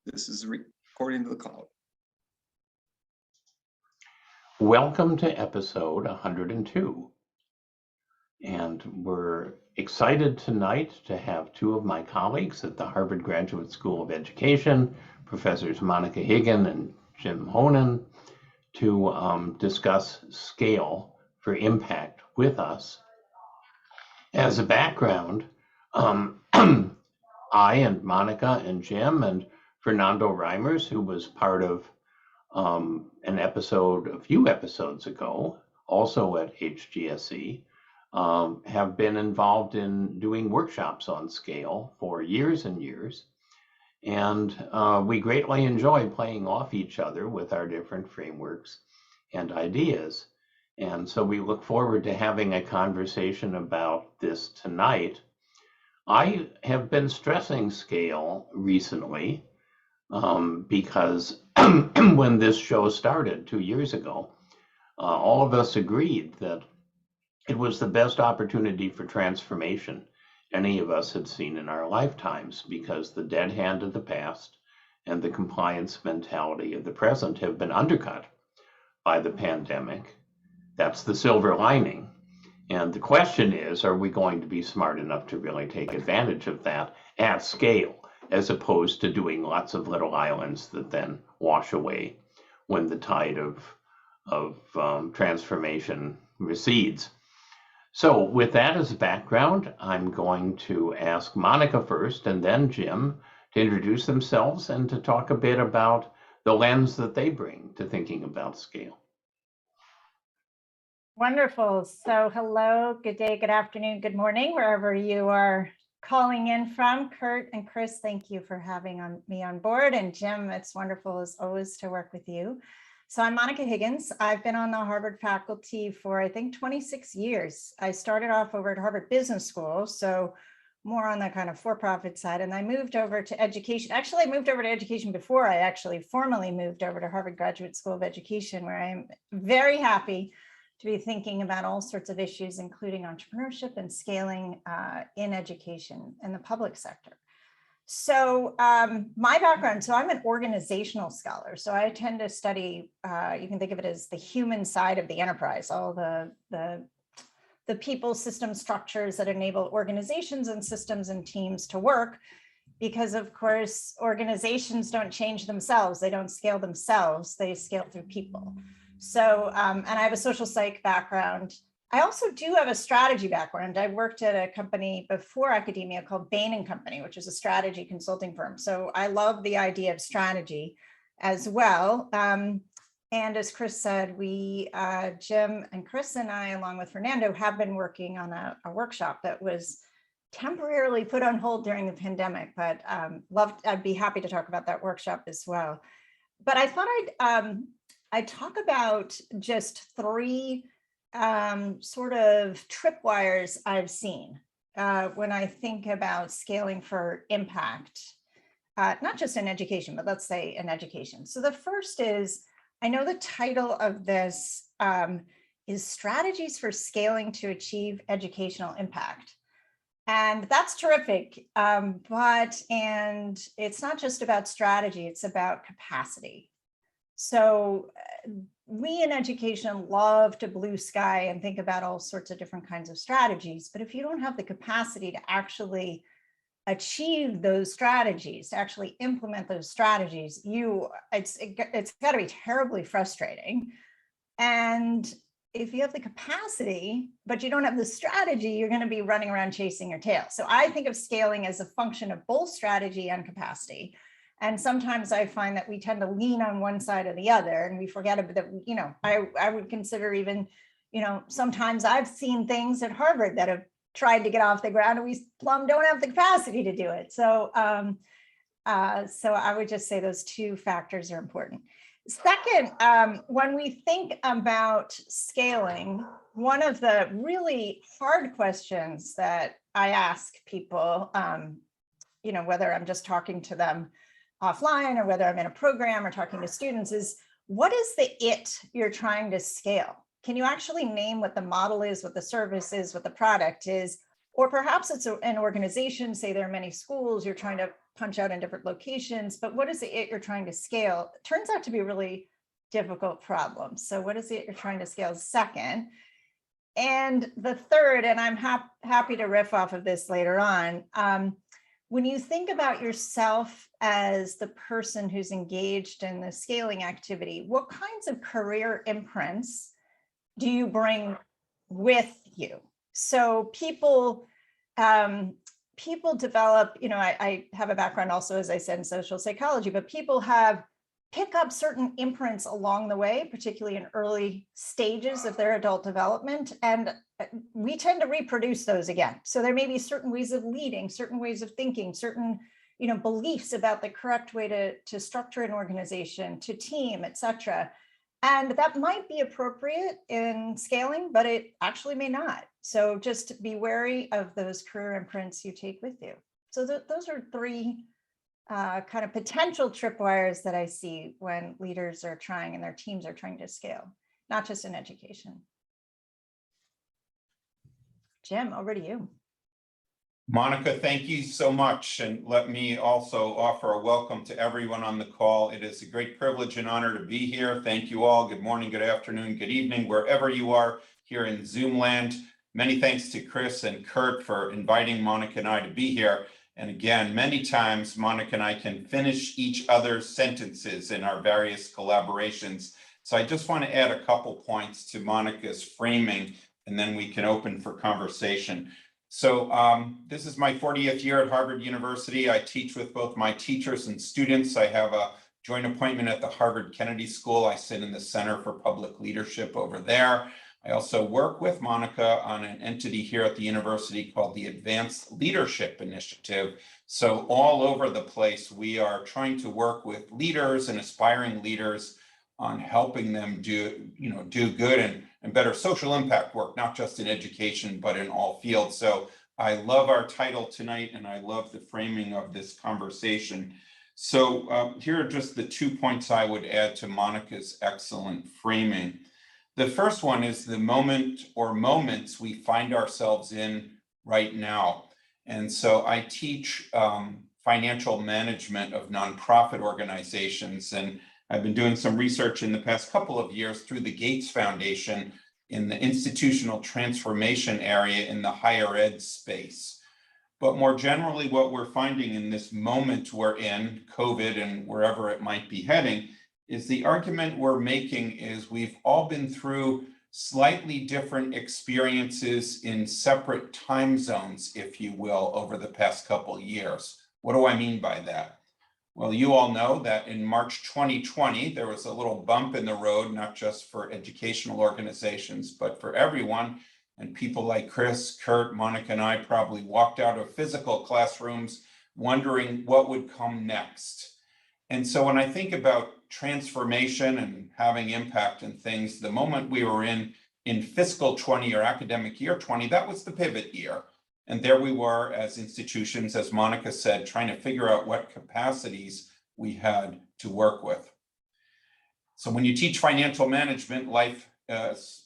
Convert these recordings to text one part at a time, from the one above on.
This is recording to the cloud. Welcome to episode 102. And we're excited tonight to have two of my colleagues at the Harvard Graduate School of Education, Professors Monica Higgin and Jim Honan, to discuss scale for impact with us. As a background, I and Monica and Jim and Fernando Reimers, who was part of an episode a few episodes ago, also at HGSE, have been involved in doing workshops on scale for years and years. And we greatly enjoy playing off each other with our different frameworks and ideas. And so we look forward to having a conversation about this tonight. I have been stressing scale recently because when this show started 2 years ago, all of us agreed that it was the best opportunity for transformation any of us had seen in our lifetimes, because the dead hand of the past and the compliance mentality of the present have been undercut by the pandemic. That's the silver lining. And the question is, are we going to be smart enough to really take advantage of that at scale, as opposed to doing lots of little islands that then wash away when the tide of transformation recedes? So with that as a background, I'm going to ask Monica first and then Jim to introduce themselves and to talk a bit about the lens that they bring to thinking about scale. Wonderful. So hello, good day, good afternoon, good morning, wherever you are calling in from. Kurt and Chris, thank you for having me on board. And Jim, it's wonderful as always to work with you. So I'm Monica Higgins. I've been on the Harvard faculty for, I think, 26 years. I started off over at Harvard Business School, so more on the kind of for-profit side. And I moved over to education. Actually, I moved over to education before I actually formally moved over to Harvard Graduate School of Education, where I'm very happy to be thinking about all sorts of issues, including entrepreneurship and scaling in education in the public sector. So my background, so I'm an organizational scholar. So I tend to study, you can think of it as the human side of the enterprise, all the people, system structures that enable organizations and systems and teams to work. Because of course, organizations don't change themselves. They don't scale themselves. They scale through people. So, and I have a social psych background. I also do have a strategy background. I worked at a company before academia called Bain & Company, which is a strategy consulting firm. So I love the idea of strategy as well. And as Chris said, we, Jim and Chris and I, along with Fernando, have been working on a workshop that was temporarily put on hold during the pandemic, but I'd be happy to talk about that workshop as well. But I thought I'd talk about just three sort of tripwires I've seen when I think about scaling for impact, not just in education, but let's say in education. So the first is, I know the title of this is Strategies for Scaling to Achieve Educational Impact. And that's terrific, and it's not just about strategy, it's about capacity. So we in education love to blue sky and think about all sorts of different kinds of strategies. But if you don't have the capacity to actually achieve those strategies, to actually implement those strategies, it's got to be terribly frustrating. And if you have the capacity, but you don't have the strategy, you're going to be running around chasing your tail. So I think of scaling as a function of both strategy and capacity. And sometimes I find that we tend to lean on one side or the other, and we forget about that. You know, I would consider even, you know, sometimes I've seen things at Harvard that have tried to get off the ground and we plumb don't have the capacity to do it. So, so I would just say those two factors are important. Second, when we think about scaling, one of the really hard questions that I ask people, you know, whether I'm just talking to them offline or whether I'm in a program or talking to students, is what is the it you're trying to scale? Can you actually name what the model is, what the service is, what the product is? Or perhaps it's an organization, say there are many schools, you're trying to punch out in different locations, but what is it you're trying to scale? It turns out to be a really difficult problem. So what is it you're trying to scale second? And the third, and I'm happy to riff off of this later on, when you think about yourself as the person who's engaged in the scaling activity, what kinds of career imprints do you bring with you? So people develop, I have a background also, as I said, in social psychology, but people pick up certain imprints along the way, particularly in early stages of their adult development. And we tend to reproduce those again. So there may be certain ways of leading, certain ways of thinking, certain beliefs about the correct way to structure an organization, to team, et cetera. And that might be appropriate in scaling, but it actually may not. So just be wary of those career imprints you take with you. So those are three kind of potential tripwires that I see when leaders are trying and their teams are trying to scale, not just in education. Jim, over to you. Monica, thank you so much. And let me also offer a welcome to everyone on the call. It is a great privilege and honor to be here. Thank you all. Good morning, good afternoon, good evening, wherever you are here in Zoom land. Many thanks to Chris and Kurt for inviting Monica and I to be here. And again, many times Monica and I can finish each other's sentences in our various collaborations. So I just want to add a couple points to Monica's framing, and then we can open for conversation. So this is my 40th year at Harvard University. I teach with both my teachers and students. I have a joint appointment at the Harvard Kennedy School. I sit in the Center for Public Leadership over there. I also work with Monica on an entity here at the university called the Advanced Leadership Initiative. So all over the place, we are trying to work with leaders and aspiring leaders on helping them do good and better social impact work, not just in education, but in all fields. So I love our title tonight, and I love the framing of this conversation. So here are just the 2 points I would add to Monica's excellent framing. The first one is the moment or moments we find ourselves in right now. And so I teach financial management of nonprofit organizations, and I've been doing some research in the past couple of years through the Gates Foundation in the institutional transformation area in the higher ed space. But more generally, what we're finding in this moment we're in, COVID and wherever it might be heading, is the argument we're making is we've all been through slightly different experiences in separate time zones, if you will, over the past couple of years. What do I mean by that? Well, you all know that in March 2020, there was a little bump in the road, not just for educational organizations, but for everyone. And people like Chris, Kurt, Monica, and I probably walked out of physical classrooms wondering what would come next. And so when I think about transformation and having impact and things, the moment we were in fiscal 20 or academic year 20, that was the pivot year. And there we were as institutions, as Monica said, trying to figure out what capacities we had to work with. So when you teach financial management, life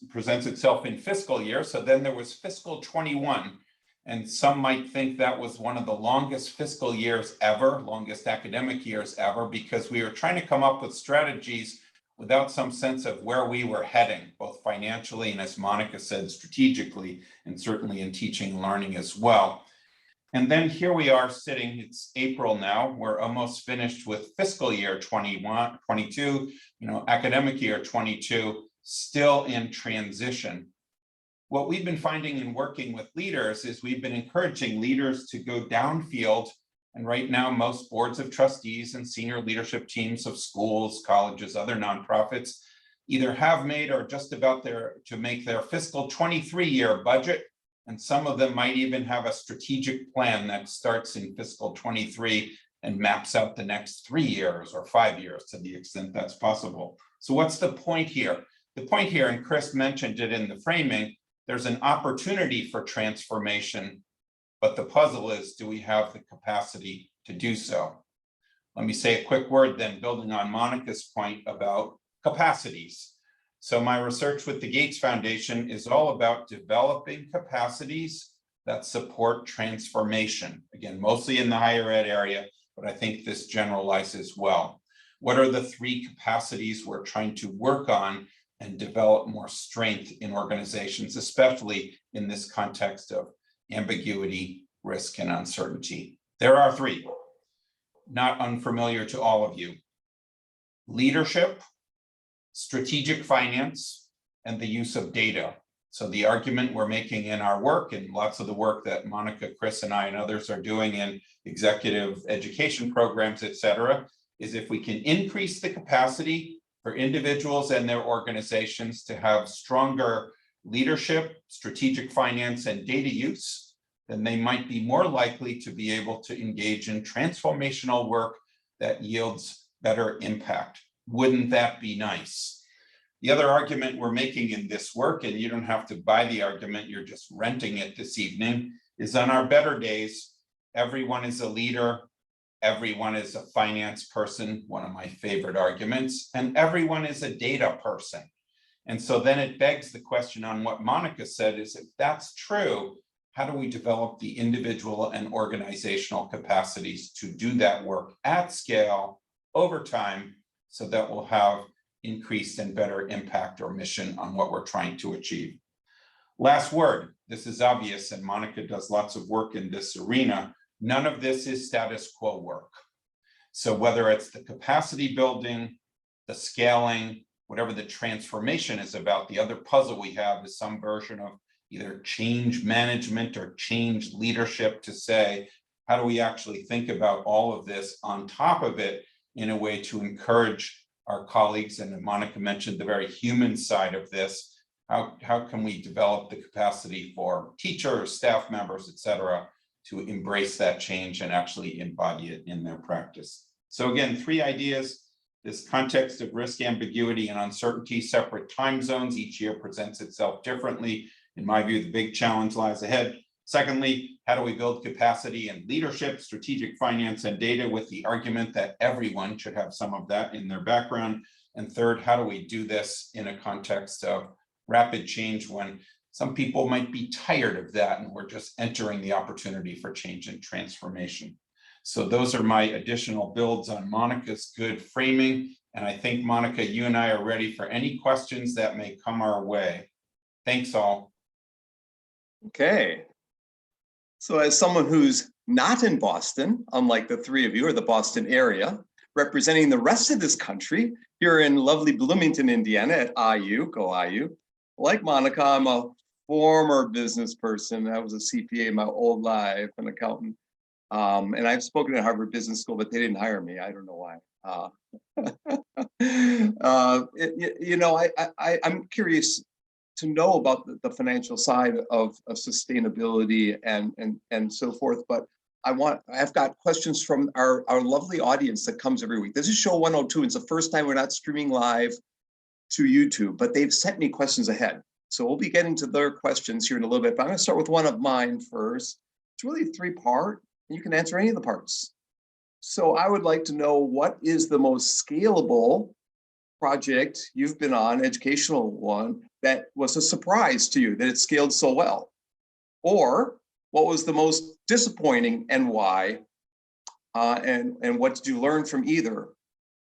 presents itself in fiscal year. So then there was fiscal 21. And some might think that was one of the longest fiscal years ever, longest academic years ever, because we were trying to come up with strategies without some sense of where we were heading, both financially and, as Monica said, strategically, and certainly in teaching and learning as well. And then here we are sitting, it's April now, we're almost finished with fiscal year 21, 22, academic year 22, still in transition. What we've been finding in working with leaders is we've been encouraging leaders to go downfield. And right now, most boards of trustees and senior leadership teams of schools, colleges, other nonprofits either have made or just about to make their fiscal 23 year budget. And some of them might even have a strategic plan that starts in fiscal 23 and maps out the next 3 years or 5 years to the extent that's possible. So what's the point here? The point here, and Chris mentioned it in the framing, there's an opportunity for transformation, but the puzzle is, do we have the capacity to do so? Let me say a quick word then, building on Monica's point about capacities. So my research with the Gates Foundation is all about developing capacities that support transformation. Again, mostly in the higher ed area, but I think this generalizes well. What are the 3 capacities we're trying to work on and develop more strength in organizations, especially in this context of ambiguity, risk, and uncertainty? There are 3, not unfamiliar to all of you: leadership, strategic finance, and the use of data. So the argument we're making in our work, and lots of the work that Monica, Chris, and I and others are doing in executive education programs, et cetera, is if we can increase the capacity for individuals and their organizations to have stronger leadership, strategic finance, and data use, then they might be more likely to be able to engage in transformational work that yields better impact. Wouldn't that be nice? The other argument we're making in this work, and you don't have to buy the argument, you're just renting it this evening, is on our better days, everyone is a leader, everyone is a finance person, one of my favorite arguments, and everyone is a data person. And so then it begs the question on what Monica said is, if that's true, how do we develop the individual and organizational capacities to do that work at scale over time so that we'll have increased and better impact or mission on what we're trying to achieve? Last word, this is obvious, and Monica does lots of work in this arena. None of this is status quo work. So whether it's the capacity building, the scaling, whatever the transformation is about, the other puzzle we have is some version of either change management or change leadership to say, how do we actually think about all of this on top of it in a way to encourage our colleagues, and Monica mentioned the very human side of this, how can we develop the capacity for teachers, staff members, et cetera, to embrace that change and actually embody it in their practice? So again, 3 ideas: this context of risk, ambiguity, and uncertainty, separate time zones. Each year presents itself differently. In my view, the big challenge lies ahead. Secondly, how do we build capacity in leadership, strategic finance, and data, with the argument that everyone should have some of that in their background? And third, how do we do this in a context of rapid change when some people might be tired of that and we're just entering the opportunity for change and transformation? So those are my additional builds on Monica's good framing. And I think, Monica, you and I are ready for any questions that may come our way. Thanks all. Okay. So as someone who's not in Boston, unlike the 3 of you, or the Boston area, representing the rest of this country here in lovely Bloomington, Indiana at IU, go IU. Like Monica, I'm a former business person. I was a CPA in my old life, an accountant. And I've spoken at Harvard Business School, but they didn't hire me. I don't know why. I'm curious to know about the financial side of sustainability and so forth, but I've got questions from our lovely audience that comes every week. This is show 102. It's the first time we're not streaming live to YouTube, but they've sent me questions ahead. So we'll be getting to their questions here in a little bit, but I'm gonna start with one of mine first. It's really 3-part, and you can answer any of the parts. So I would like to know, what is the most scalable project you've been on, educational one, that was a surprise to you, that it scaled so well? Or what was the most disappointing and why? And what did you learn from either?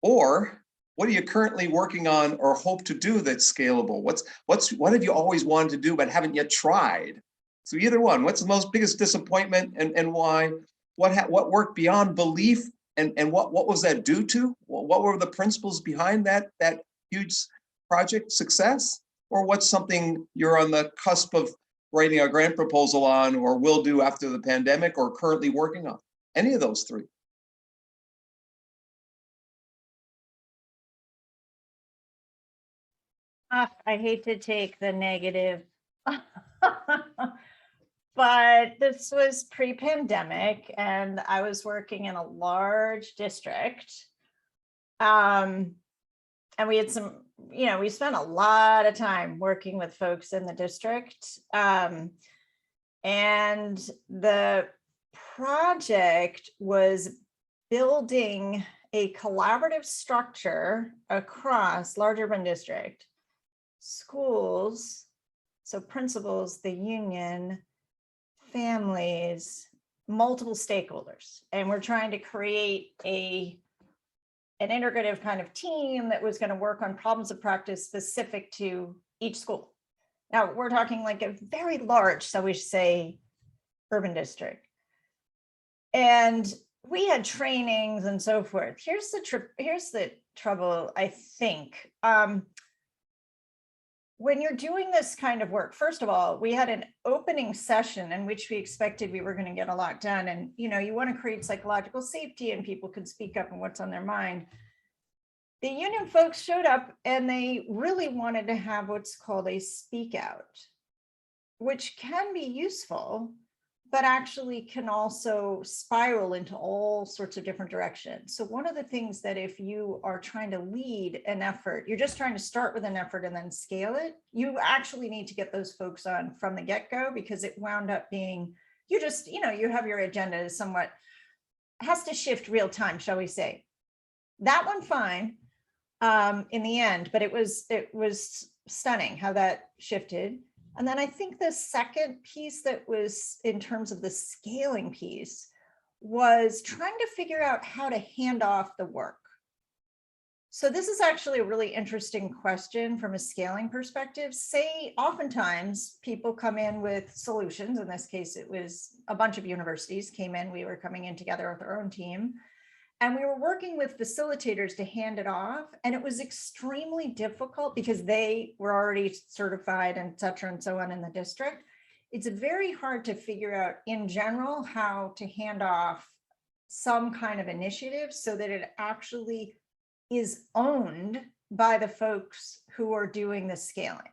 Or what are you currently working on or hope to do that's scalable? What have you always wanted to do but haven't yet tried? So either one. What's the biggest disappointment and why? What worked beyond belief, and what was that due to? What were the principles behind that huge project success? Or what's something you're on the cusp of writing a grant proposal on, or will do after the pandemic, or currently working on? Any of those 3. I hate to take the negative, but this was pre-pandemic and I was working in a large district. And we had some, we spent a lot of time working with folks in the district. And the project was building a collaborative structure across large urban district, schools, so principals, the union, families, multiple stakeholders, and we're trying to create an integrative kind of team that was going to work on problems of practice specific to each school. Now we're talking like a very large, so we say, urban district. And we had trainings and so forth. Here's the trouble, I think. When you're doing this kind of work, first of all, we had an opening session in which we expected we were going to get a lot done. And, you know, you want to create psychological safety and people could speak up on what's on their mind. The union folks showed up and they really wanted to have what's called a speak out, which can be useful, but actually can also spiral into all sorts of different directions. So one of the things that if you are trying to lead an effort, you're just trying to start with an effort and then scale it, you actually need to get those folks on from the get-go, because it wound up being, you just, you know, you have your agenda somewhat, has to shift real time, shall we say. That one fine in the end, but it was stunning how that shifted. And then I think the second piece that was in terms of the scaling piece was trying to figure out how to hand off the work. So this is actually a really interesting question from a scaling perspective. Say, oftentimes people come in with solutions. In this case, it was a bunch of universities came in. We were coming in together with our own team. And we were working with facilitators to hand it off. And it was extremely difficult because they were already certified and et cetera and so on in the district. It's very hard to figure out in general how to hand off some kind of initiative so that it actually is owned by the folks who are doing the scaling.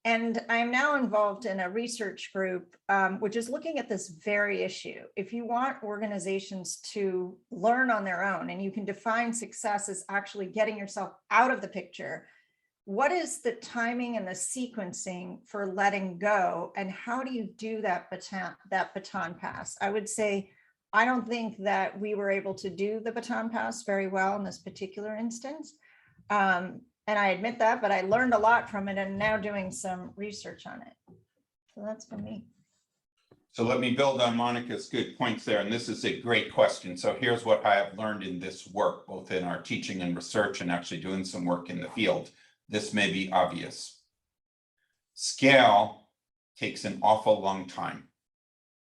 And I'm now involved in a research group, which is looking at this very issue. If you want organizations to learn on their own, and you can define success as actually getting yourself out of the picture, what is the timing and the sequencing for letting go? And how do you do that baton pass? I would say, I don't think that we were able to do the baton pass very well in this particular instance. And I admit that, but I learned a lot from it and now doing some research on it. So that's for me. So let me build on Monica's good points there. And this is a great question. So here's what I have learned in this work, both in our teaching and research and actually doing some work in the field. This may be obvious. Scale takes an awful long time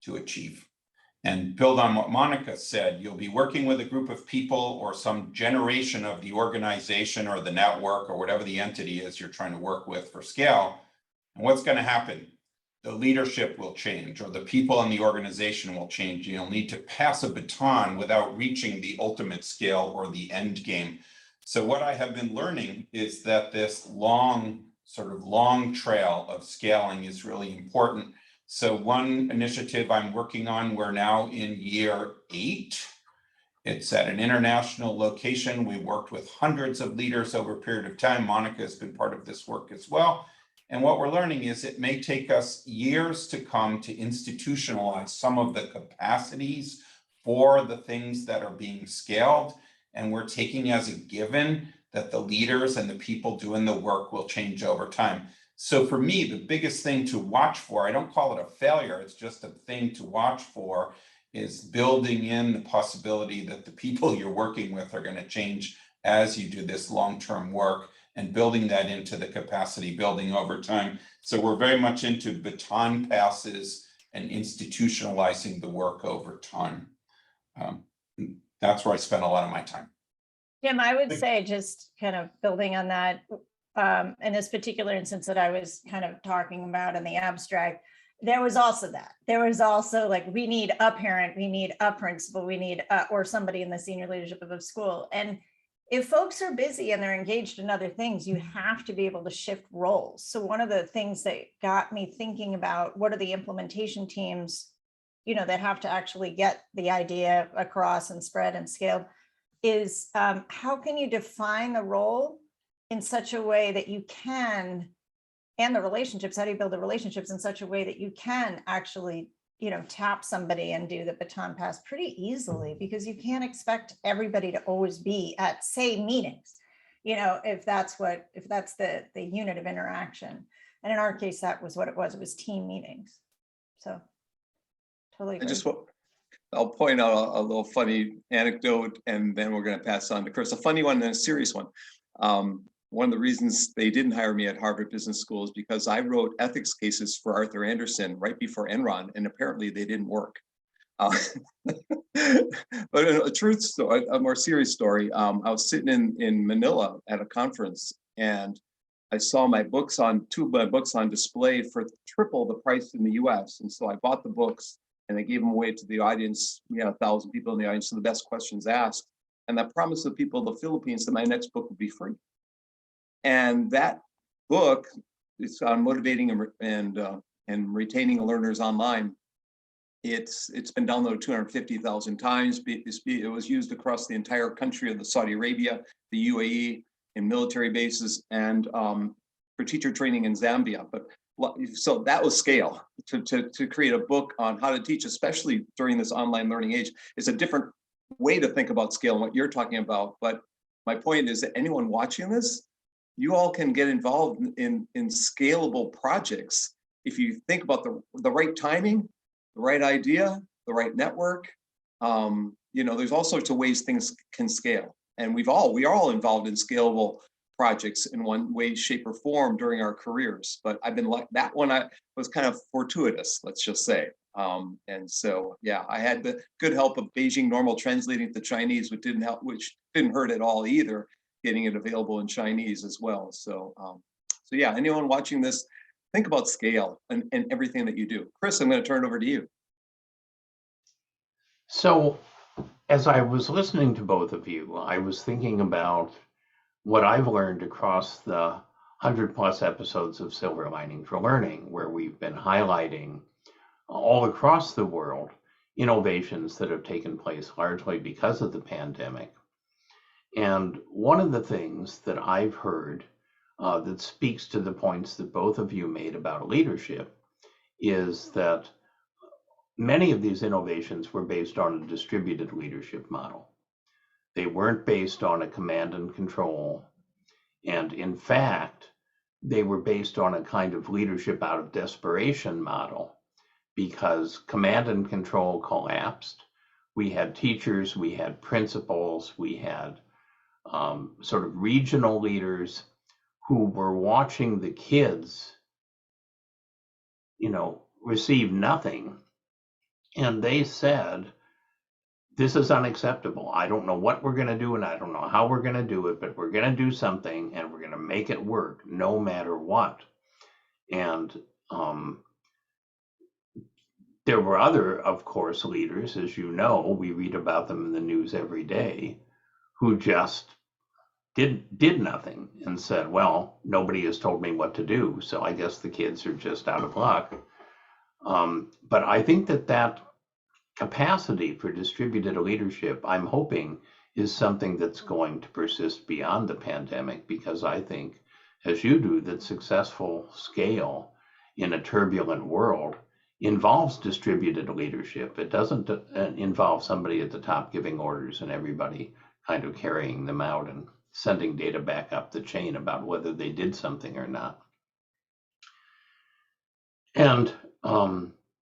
to achieve. And build on what Monica said, you'll be working with a group of people or some generation of the organization or the network or whatever the entity is you're trying to work with for scale. And what's going to happen? The leadership will change, or the people in the organization will change. You'll need to pass a baton without reaching the ultimate scale or the end game. So what I have been learning is that this long trail of scaling is really important. So one initiative I'm working on, we're now in year 8. It's at an international location. We worked with hundreds of leaders over a period of time. Monica has been part of this work as well. And what we're learning is it may take us years to come to institutionalize some of the capacities for the things that are being scaled. And we're taking as a given that the leaders and the people doing the work will change over time. So for me, the biggest thing to watch for, I don't call it a failure, it's just a thing to watch for, is building in the possibility that the people you're working with are going to change as you do this long-term work, and building that into the capacity building over time. So we're very much into baton passes and institutionalizing the work over time. That's where I spend a lot of my time. Jim, I would say, just kind of building on that, in this particular instance that I was kind of talking about in the abstract, there was also that. There was also like, we need a parent, we need a principal, we need or somebody in the senior leadership of a school. And if folks are busy and they're engaged in other things, you have to be able to shift roles. So one of the things that got me thinking about what are the implementation teams, you know, that have to actually get the idea across and spread and scaled is how can you define the role in such a way that you can, and the relationships, how do you build the relationships in such a way that you can actually, you know, tap somebody and do the baton pass pretty easily, because you can't expect everybody to always be at, say, meetings, you know, if that's the unit of interaction. And in our case, that was what it was team meetings. So totally agree. I'll point out a little funny anecdote, and then we're going to pass on to Chris. A funny one and a serious one. One of the reasons they didn't hire me at Harvard Business School is because I wrote ethics cases for Arthur Andersen right before Enron, and apparently they didn't work. But a truth story, a more serious story. I was sitting in Manila at a conference, and I saw two of my books on display for triple the price in the US. And so I bought the books and I gave them away to the audience. We had 1,000 people in the audience, so the best questions asked. And I promised the people of the Philippines that my next book would be free. And that book is on motivating and retaining learners online. It's been downloaded 250,000 times. It was used across the entire country of the Saudi Arabia, the UAE, in military bases, and for teacher training in Zambia. But so that was scale. To create a book on how to teach, especially during this online learning age, is a different way to think about scale and what you're talking about. But my point is that anyone watching this, you all can get involved in scalable projects if you think about the right timing, the right idea, the right network. There's all sorts of ways things can scale. And we are all involved in scalable projects in one way, shape, or form during our careers. But I've been like that one. I was kind of fortuitous, let's just say. And so, yeah, I had the good help of Beijing Normal translating to Chinese, which didn't hurt at all either, getting it available in Chinese as well. So yeah, anyone watching this, think about scale and everything that you do. Chris, I'm going to turn it over to you. So, as I was listening to both of you, I was thinking about what I've learned across the 100+ episodes of Silver Lining for Learning, where we've been highlighting all across the world innovations that have taken place largely because of the pandemic. And one of the things that I've heard that speaks to the points that both of you made about leadership is that many of these innovations were based on a distributed leadership model. They weren't based on a command and control. And in fact, they were based on a kind of leadership out of desperation model, because command and control collapsed. We had teachers, we had principals, we had sort of regional leaders who were watching the kids, receive nothing. And they said, this is unacceptable. I don't know what we're going to do, and I don't know how we're going to do it, but we're going to do something, and we're going to make it work no matter what. And there were other, of course, leaders, as you know, we read about them in the news every day, who just did nothing and said, well, nobody has told me what to do, so I guess the kids are just out of luck. But I think that capacity for distributed leadership, I'm hoping, is something that's going to persist beyond the pandemic, because I think, as you do, that successful scale in a turbulent world involves distributed leadership. It doesn't involve somebody at the top giving orders and everybody kind of carrying them out and sending data back up the chain about whether they did something or not. And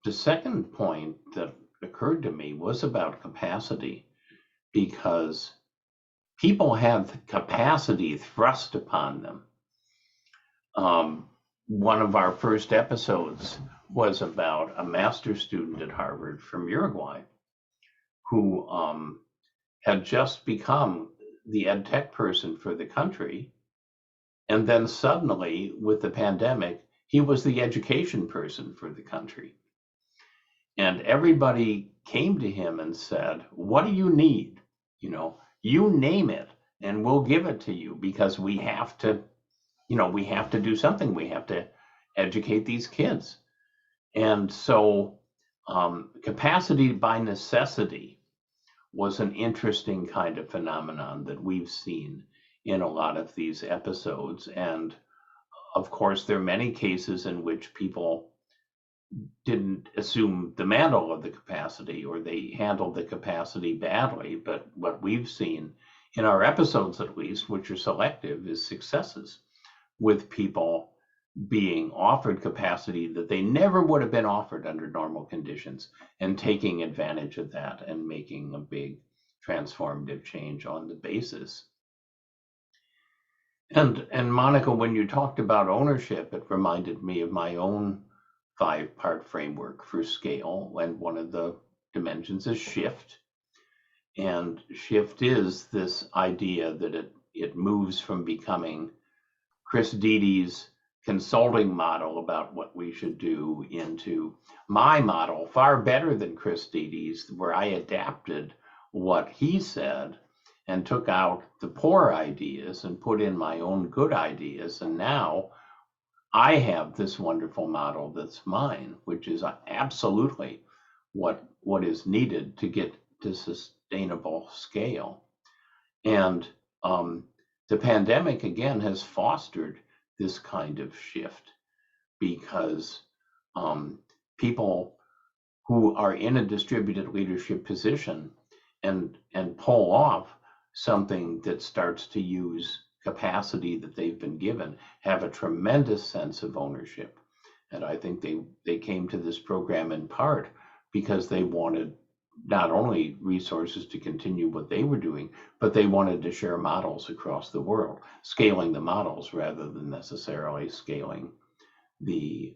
the second point that occurred to me was about capacity, because people have capacity thrust upon them. One of our first episodes was about a master's student at Harvard from Uruguay who had just become the ed tech person for the country. And then suddenly, with the pandemic, he was the education person for the country. And everybody came to him and said, what do you need? You name it and we'll give it to you, because we have to do something. We have to educate these kids. And so capacity by necessity was an interesting kind of phenomenon that we've seen in a lot of these episodes. And of course, there are many cases in which people didn't assume the mantle of the capacity, or they handled the capacity badly. But what we've seen in our episodes, at least, which are selective, is successes with people being offered capacity that they never would have been offered under normal conditions, and taking advantage of that and making a big transformative change on the basis. And Monica, when you talked about ownership, it reminded me of my own 5-part framework for scale, and one of the dimensions is shift. And shift is this idea that it moves from becoming Chris Dede's consulting model about what we should do into my model, far better than Chris Dede's, where I adapted what he said and took out the poor ideas and put in my own good ideas. And now I have this wonderful model that's mine, which is absolutely what is needed to get to sustainable scale. And the pandemic, again, has fostered this kind of shift, because people who are in a distributed leadership position and pull off something that starts to use capacity that they've been given have a tremendous sense of ownership. And I think they came to this program in part because they wanted not only resources to continue what they were doing, but they wanted to share models across the world, scaling the models rather than necessarily scaling the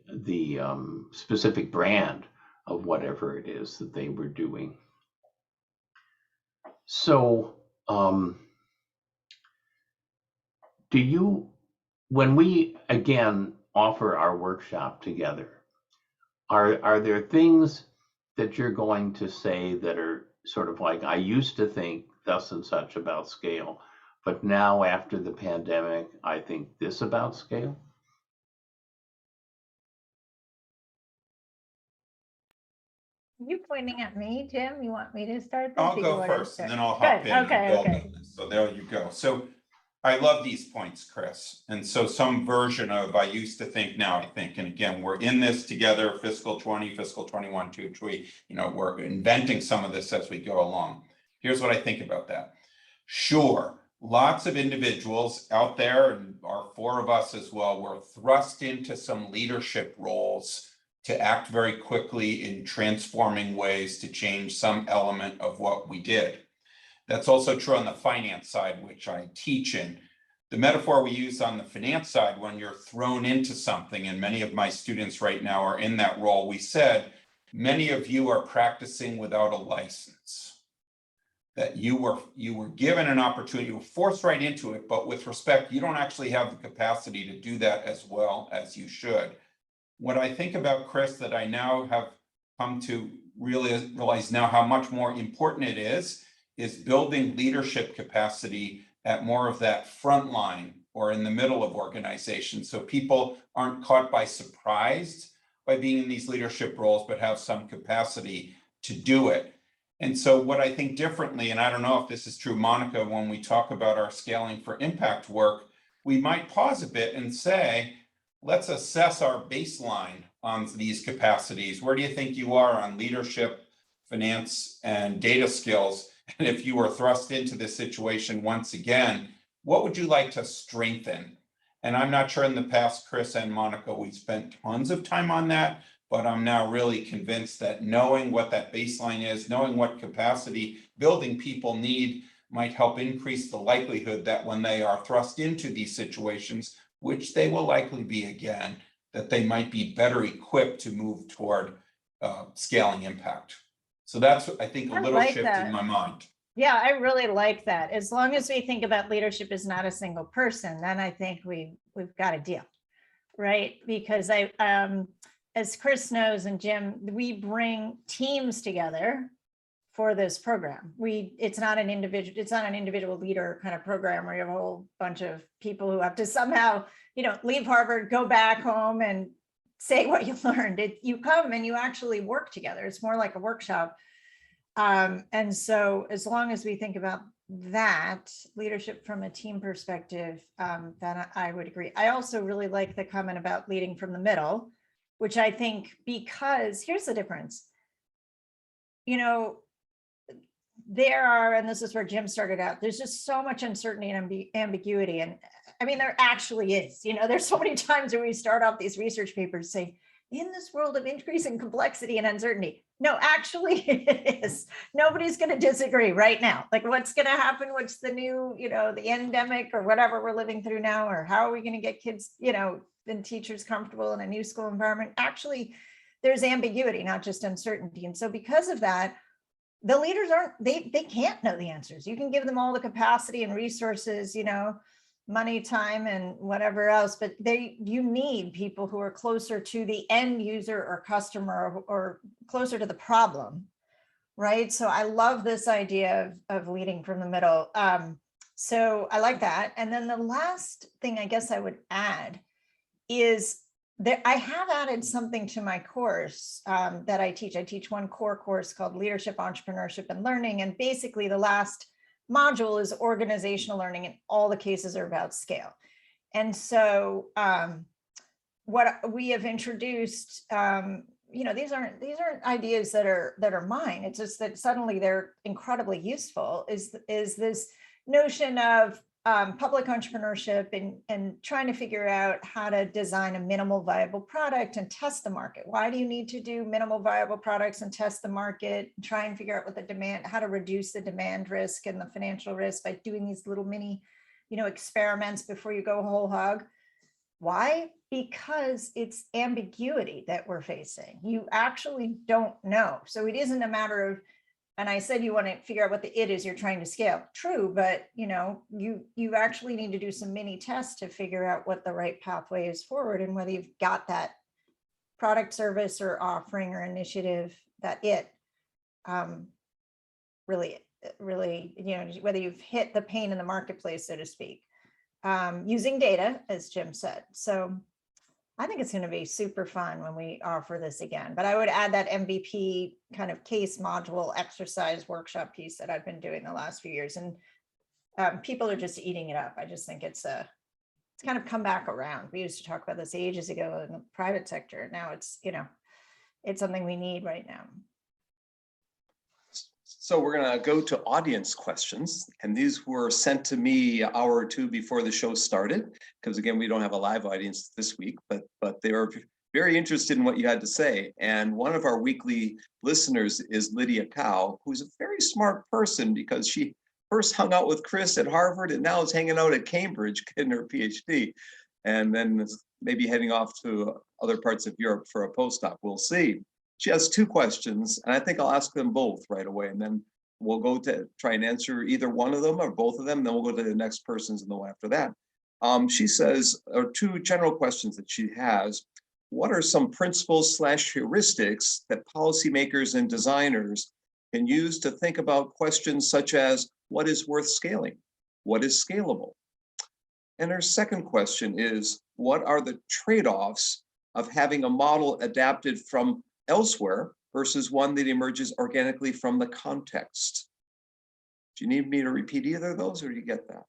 specific brand of whatever it is that they were doing. So when we again offer our workshop together, are there things that you're going to say that are sort of like, I used to think thus and such about scale, but now after the pandemic, I think this about scale? Are you pointing at me, Jim? You want me to start this? I'll You go want to first and start? then I'll hop Good. in Okay, and build okay. on this. So there you go. So I love these points, Chris. And so some version of I used to think, now I think, and again, we're in this together, fiscal 20, fiscal 21, 2, 3, we're inventing some of this as we go along. Here's what I think about that. Sure, lots of individuals out there, and our 4 of us as well, were thrust into some leadership roles to act very quickly in transforming ways to change some element of what we did. That's also true on the finance side, which I teach in. The metaphor we use on the finance side, when you're thrown into something, and many of my students right now are in that role, we said, many of you are practicing without a license. That you were given an opportunity, you were forced right into it, but with respect, you don't actually have the capacity to do that as well as you should. What I think about, Chris, that I now have come to really realize now how much more important it is building leadership capacity at more of that front line or in the middle of organizations, so people aren't caught by surprise by being in these leadership roles, but have some capacity to do it. And so what I think differently, and I don't know if this is true, Monica, when we talk about our scaling for impact work, we might pause a bit and say, let's assess our baseline on these capacities. Where do you think you are on leadership, finance, and data skills? And if you were thrust into this situation once again, what would you like to strengthen? And I'm not sure in the past, Chris and Monica, we spent tons of time on that, but I'm now really convinced that knowing what that baseline is, knowing what capacity building people need might help increase the likelihood that when they are thrust into these situations, which they will likely be again, that they might be better equipped to move toward scaling impact. So that's, I think, a little shift in my mind. Yeah, I really like that. As long as we think about leadership as not a single person, then I think we've got a deal, right? Because as Chris knows and Jim, we bring teams together for this program. It's not an individual leader kind of program where you have a whole bunch of people who have to somehow, leave Harvard, go back home and say what you learned. You come and you actually work together. It's more like a workshop. And so as long as we think about that leadership from a team perspective, then I would agree. I also really like the comment about leading from the middle, which I think, because here's the difference. There are, and this is where Jim started out, there's just so much uncertainty and ambiguity. And I mean, there actually is, there's so many times where we start off these research papers saying, in this world of increasing complexity and uncertainty. No, actually it is. Nobody's going to disagree right now. Like what's going to happen? What's the new, the endemic or whatever we're living through now, or how are we going to get kids, and teachers comfortable in a new school environment? Actually, there's ambiguity, not just uncertainty. And so because of that, the leaders they can't know the answers. You can give them all the capacity and resources, money, time, and whatever else, but you need people who are closer to the end user or customer or closer to the problem, right? So I love this idea of leading from the middle. So I like that. And then the last thing I guess I would add is that I have added something to my course that I teach. I teach one core course called Leadership, Entrepreneurship, and Learning. And basically the last module is organizational learning, and all the cases are about scale. And so what we have introduced, these aren't ideas that are mine. It's just that suddenly they're incredibly useful, is this notion of public entrepreneurship and trying to figure out how to design a minimal viable product and test the market. Why do you need to do minimal viable products and test the market, try and figure out what the demand, how to reduce the demand risk and the financial risk by doing these little mini, experiments before you go whole hog? Why? Because it's ambiguity that we're facing. You actually don't know. So it isn't a matter of, and I said you want to figure out what the it is you're trying to scale. True, but you actually need to do some mini tests to figure out what the right pathway is forward and whether you've got that product, service, or offering or initiative that really, whether you've hit the pain in the marketplace, so to speak, using data, as Jim said. So I think it's going to be super fun when we offer this again, but I would add that MVP kind of case module exercise workshop piece that I've been doing the last few years, and people are just eating it up. I just think it's kind of come back around. We used to talk about this ages ago in the private sector. Now it's, it's something we need right now. So we're going to go to audience questions, and these were sent to me an hour or two before the show started, because again, we don't have a live audience this week, but they were very interested in what you had to say. And one of our weekly listeners is Lydia Cow, who's a very smart person because she first hung out with Chris at Harvard and now is hanging out at Cambridge getting her PhD, and then maybe heading off to other parts of Europe for a postdoc. We'll see. She has two questions, and I think I'll ask them both right away, and then we'll go to try and answer either one of them or both of them, then we'll go to the next person's and the one after that. She says, or two general questions that she has. What are some principles / heuristics that policymakers and designers can use to think about questions such as what is worth scaling? What is scalable? And her second question is, what are the trade-offs of having a model adapted from elsewhere versus one that emerges organically from the context? Do you need me to repeat either of those, or do you get that?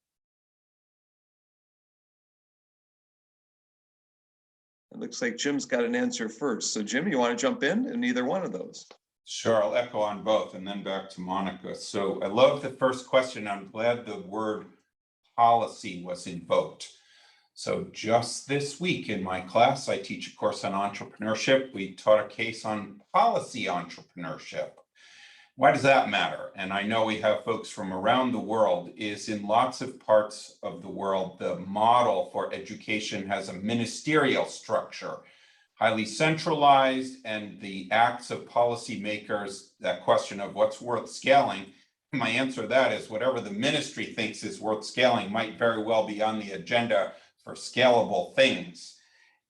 It looks like Jim's got an answer first. So Jim, you want to jump in either one of those? Sure, I'll echo on both and then back to Monica. So I love the first question. I'm glad the word policy was invoked. So just this week in my class, I teach a course on entrepreneurship. We taught a case on policy entrepreneurship. Why does that matter? And I know we have folks from around the world. Is in lots of parts of the world, the model for education has a ministerial structure, highly centralized, and the acts of policymakers, that question of what's worth scaling, my answer to that is whatever the ministry thinks is worth scaling might very well be on the agenda for scalable things.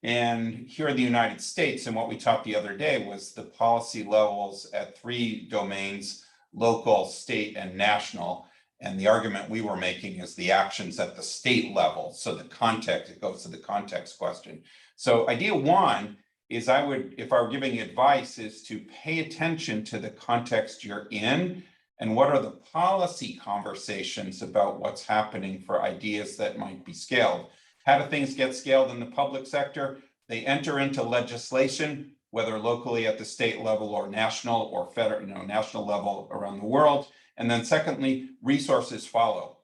And here in the United States, and what we taught the other day was the policy levels at 3 domains: local, state, and national. And the argument we were making is the actions at the state level. So the context, it goes to the context question. So idea one is if I were giving advice, is to pay attention to the context you're in and what are the policy conversations about what's happening for ideas that might be scaled. How do things get scaled in the public sector? They enter into legislation, whether locally at the state level or national or federal, national level around the world. And then secondly, resources follow.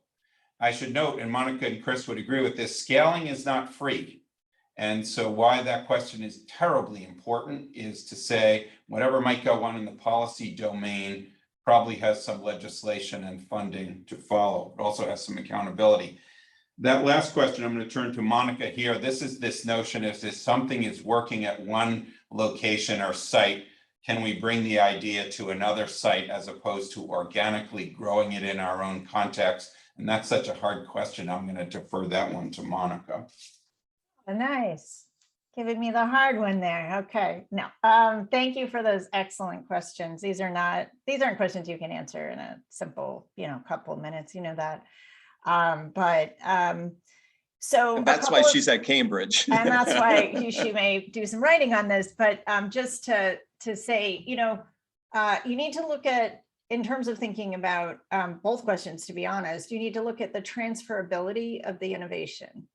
I should note, and Monica and Chris would agree with this, scaling is not free. And so why that question is terribly important is to say whatever might go on in the policy domain probably has some legislation and funding to follow. It also has some accountability. That last question, I'm going to turn to Monica here. This is this notion if something is working at one location or site, can we bring the idea to another site as opposed to organically growing it in our own context? And that's such a hard question. I'm going to defer that one to Monica. Nice. Giving me the hard one there. Okay. No. Thank you for those excellent questions. These aren't questions you can answer in a simple, couple of minutes, that. So And that's why she's at Cambridge. and that's why she may do some writing on this, but just to say, you need to look at, in terms of thinking about both questions, to be honest, you need to look at the transferability of the innovation.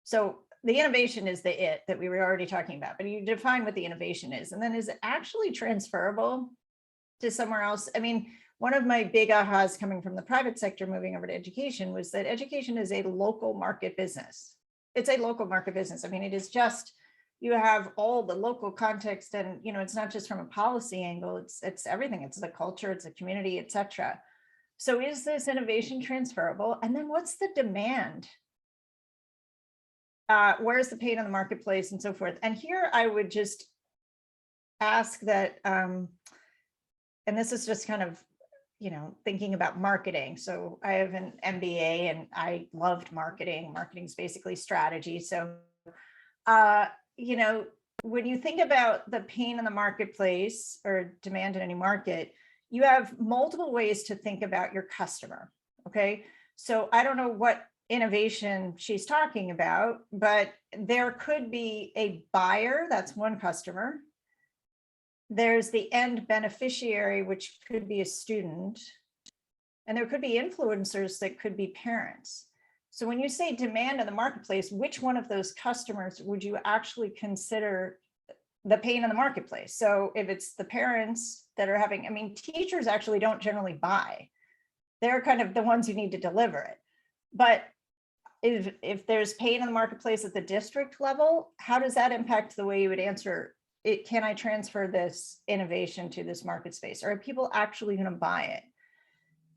So the innovation is the it that we were already talking about, but you define what the innovation is. And then is it actually transferable to somewhere else? I mean, one of my big ahas coming from the private sector moving over to education was that education is a local market business. It's a local market business. I mean, it is just, you have all the local context and, it's not just from a policy angle, it's everything. It's the culture, it's a community, etc. So is this innovation transferable? And then what's the demand? Where's the pain in the marketplace and so forth? And here I would just ask that, and this is just kind of, thinking about marketing. So I have an MBA and I loved marketing. Marketing is basically strategy. So, when you think about the pain in the marketplace or demand in any market, you have multiple ways to think about your customer. Okay. So I don't know what innovation she's talking about, but there could be a buyer, that's one customer. There's the end beneficiary, which could be a student, and there could be influencers that could be parents. So when you say demand in the marketplace, which one of those customers would you actually consider the pain in the marketplace? So if it's the parents that are having, teachers actually don't generally buy. They're kind of the ones who need to deliver it. But if there's pain in the marketplace at the district level, how does that impact the way you would answer it? Can I transfer this innovation to this market space? Or are people actually going to buy it?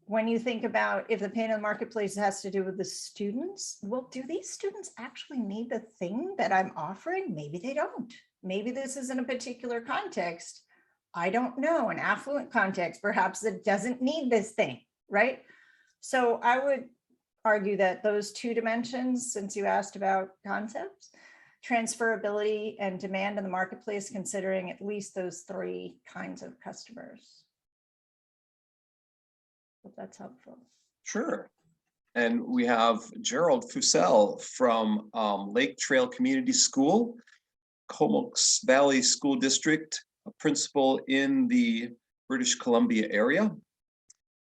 When you think about if the pain in the marketplace has to do with the students, well, do these students actually need the thing that I'm offering? Maybe they don't. Maybe this is in a particular context. I don't know, an affluent context, perhaps that doesn't need this thing, right? So I would argue that those two dimensions, since you asked about concepts, transferability and demand in the marketplace, considering at least those three kinds of customers. Hope that's helpful. Sure. And we have Gerald Fussell from Lake Trail Community School, Comox Valley School District, a principal in the British Columbia area.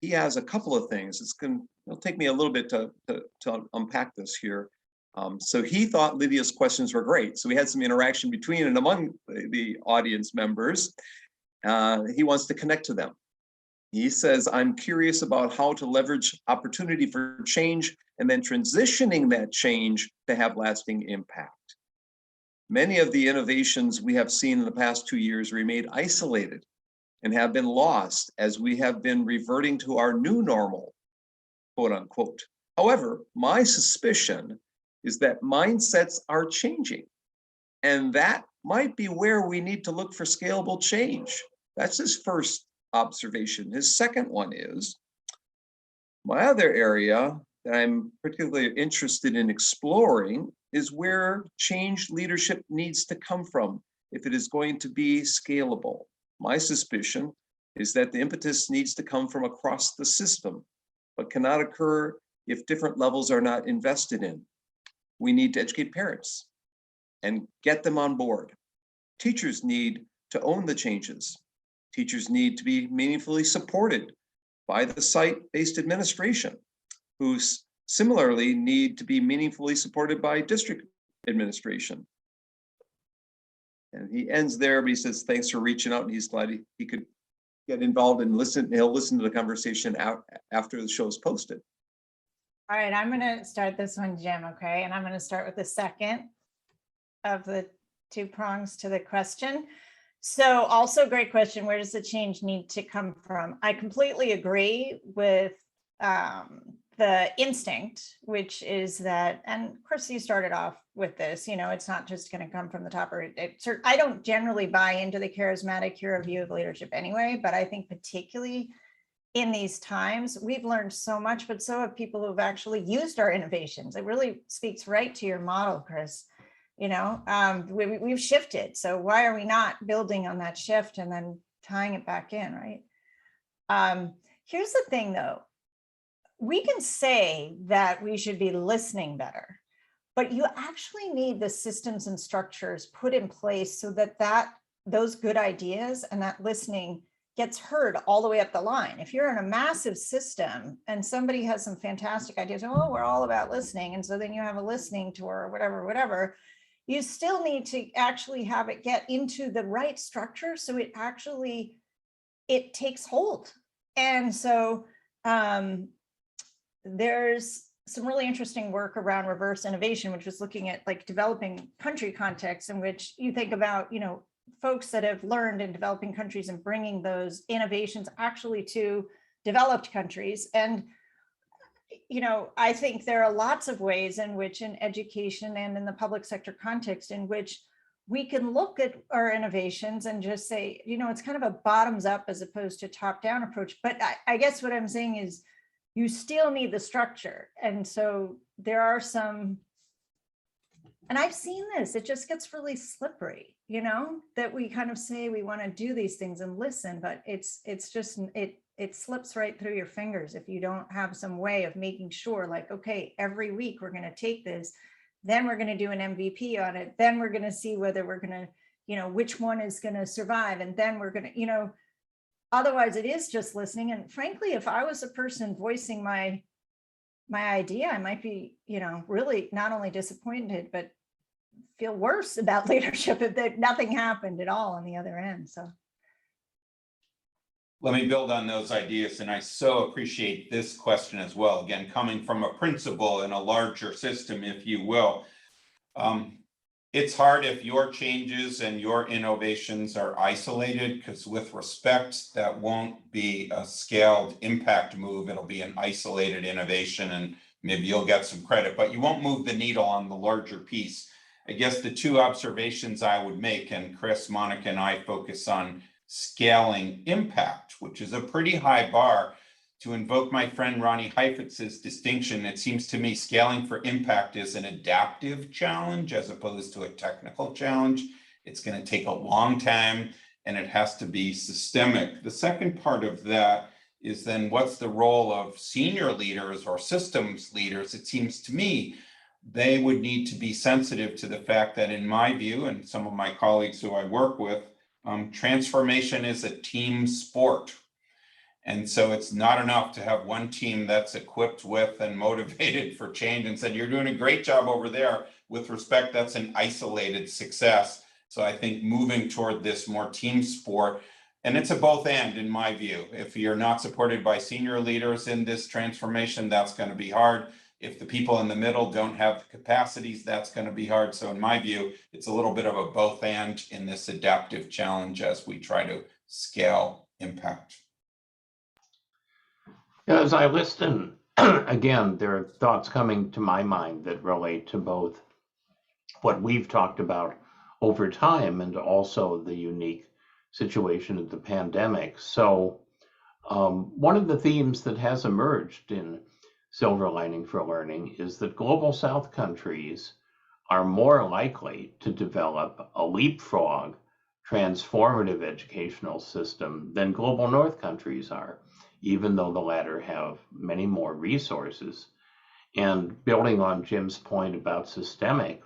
He has a couple of things. It'll take me a little bit to unpack this here. So he thought Lydia's questions were great. So we had some interaction between and among the audience members. He wants to connect to them. He says, I'm curious about how to leverage opportunity for change and then transitioning that change to have lasting impact. Many of the innovations we have seen in the past 2 years remain isolated and have been lost as we have been reverting to our new normal, quote unquote. However, my suspicion is that mindsets are changing, and that might be where we need to look for scalable change. That's his first observation. His second one is, my other area that I'm particularly interested in exploring is where change leadership needs to come from if it is going to be scalable. My suspicion is that the impetus needs to come from across the system, but cannot occur if different levels are not invested in. We need to educate parents and get them on board. Teachers need to own the changes. Teachers need to be meaningfully supported by the site-based administration, who similarly need to be meaningfully supported by district administration. And he ends there, but he says, thanks for reaching out, and he's glad he could get involved and listen. He'll listen to the conversation after the show is posted. All right, I'm going to start this one, Jim, okay? And I'm going to start with the second of the two prongs to the question. So also great question, where does the change need to come from? I completely agree with the instinct, which is that, and of course you started off with this, you know, it's not just going to come from the top, or I don't generally buy into the charismatic hero view of leadership anyway, but I think particularly in these times, we've learned so much, but so have people who've actually used our innovations. It really speaks right to your model, Chris. You know, we've shifted. So why are we not building on that shift and then tying it back in, right? Here's the thing, though. We can say that we should be listening better, but you actually need the systems and structures put in place so that those good ideas and that listening gets heard all the way up the line. If you're in a massive system and somebody has some fantastic ideas, oh, we're all about listening, and so then you have a listening tour or whatever, you still need to actually have it get into the right structure so it takes hold. And so there's some really interesting work around reverse innovation, which was looking at like developing country contexts in which you think about, you know, folks that have learned in developing countries and bringing those innovations actually to developed countries. And, you know, I think there are lots of ways in which in education and in the public sector context in which we can look at our innovations and just say, you know, it's kind of a bottoms up as opposed to top down approach. But I guess what I'm saying is you still need the structure. And so there are some, and I've seen this, it just gets really slippery, you know, that we kind of say we want to do these things and listen, but it's just, it slips right through your fingers if you don't have some way of making sure, like, okay, every week we're going to take this, then we're going to do an MVP on it, then we're going to see whether we're going to, you know, which one is going to survive, and then we're going to, you know, otherwise it is just listening. And frankly, if I was a person voicing my idea, I might be, you know, really not only disappointed, but feel worse about leadership if that nothing happened at all on the other end. So let me build on those ideas, and I so appreciate this question as well. Again, coming from a principal in a larger system, if you will. It's hard if your changes and your innovations are isolated, because with respect, that won't be a scaled impact move. It'll be an isolated innovation, and maybe you'll get some credit, but you won't move the needle on the larger piece. I guess the two observations I would make, and Chris, Monica, and I focus on scaling impact, which is a pretty high bar. To invoke my friend Ronnie Heifetz's distinction, it seems to me scaling for impact is an adaptive challenge as opposed to a technical challenge. It's going to take a long time and it has to be systemic. The second part of that is then what's the role of senior leaders or systems leaders? It seems to me they would need to be sensitive to the fact that, in my view, and some of my colleagues who I work with, transformation is a team sport. And so it's not enough to have one team that's equipped with and motivated for change and said, you're doing a great job over there. With respect, that's an isolated success. So I think moving toward this more team sport, and it's a both and in my view. If you're not supported by senior leaders in this transformation, that's going to be hard. If the people in the middle don't have the capacities, that's going to be hard. So in my view, it's a little bit of a both and in this adaptive challenge as we try to scale impact. As I listen, again, there are thoughts coming to my mind that relate to both what we've talked about over time and also the unique situation of the pandemic. So one of the themes that has emerged in Silver Lining for Learning is that Global South countries are more likely to develop a leapfrog transformative educational system than Global North countries are, even though the latter have many more resources. And building on Jim's point about systemic,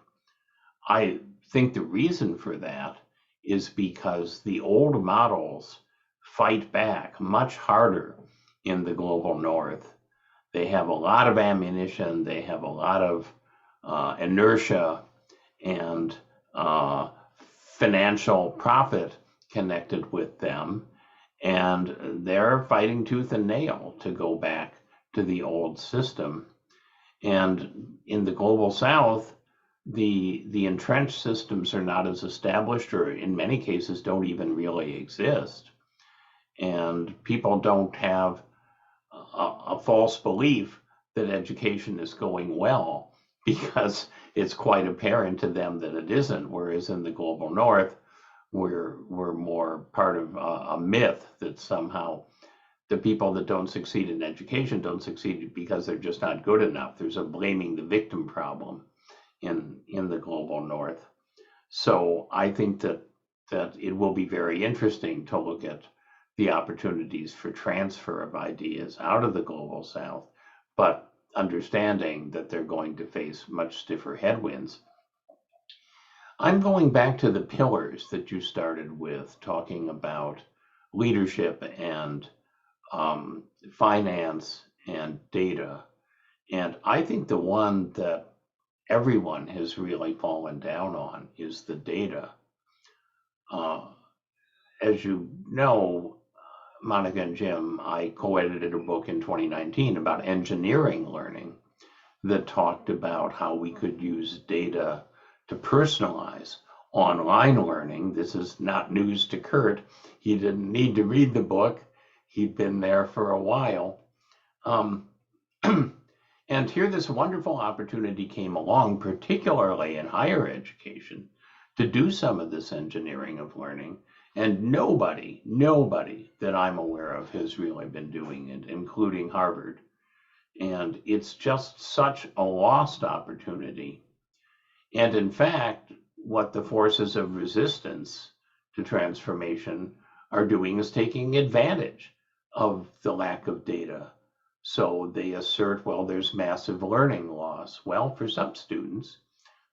I think the reason for that is because the old models fight back much harder in the Global North. They have a lot of ammunition, they have a lot of inertia and financial profit connected with them. And they're fighting tooth and nail to go back to the old system. And in the global south, the entrenched systems are not as established, or in many cases don't even really exist. And people don't have a false belief that education is going well, because it's quite apparent to them that it isn't. Whereas in the global north, we're more part of a myth that somehow the people that don't succeed in education don't succeed because they're just not good enough. There's a blaming the victim problem in the global north. So I think that it will be very interesting to look at the opportunities for transfer of ideas out of the global south, but understanding that they're going to face much stiffer headwinds. I'm going back to the pillars that you started with, talking about leadership and finance and data. And I think the one that everyone has really fallen down on is the data. As you know, Monica and Jim, I co-edited a book in 2019 about engineering learning that talked about how we could use data to personalize online learning. This is not news to Kurt. He didn't need to read the book. He'd been there for a while. And here this wonderful opportunity came along, particularly in higher education, to do some of this engineering of learning. And nobody that I'm aware of has really been doing it, including Harvard. And it's just such a lost opportunity. And in fact, what the forces of resistance to transformation are doing is taking advantage of the lack of data. So they assert, well, there's massive learning loss. Well, for some students,